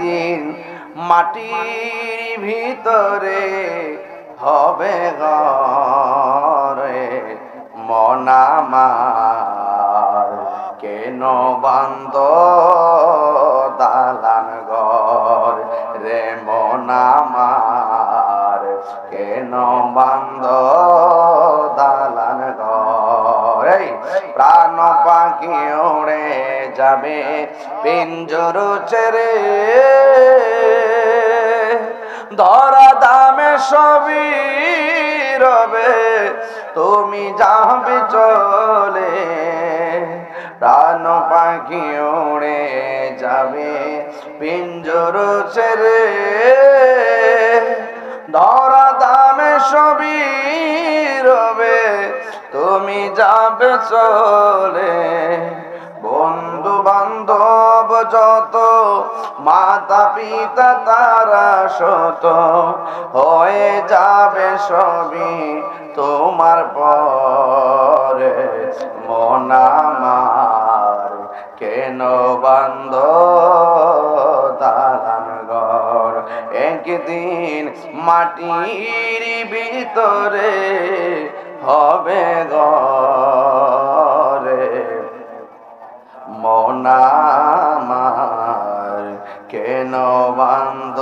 একদিন মাটির ভিতরে হবে ঘরে মন আমার কেন বান্দ দালান ঘর রে মন আমার কেন বান্দ দালান ঘর প্রাণ পাখি উড়ে যাবে পিঞ্জর ছেড়ে ধরা দামে সবই রবে তুমি যাবে চলে প্রাণ পাখি উড়ে যাবে পিঞ্জর ছেড়ে ধরা দামে সবই রবে তুমি যাবে চলে বন্ধু বান্ধব যত মাতা পিতা তারা শত হয়ে যাবে সবই তোমার পরে মন আমার কেন বান্ধ দালান ঘর একদিন মাটির ভিতরে হবে ঘরে মন আমার কেন বান্ধ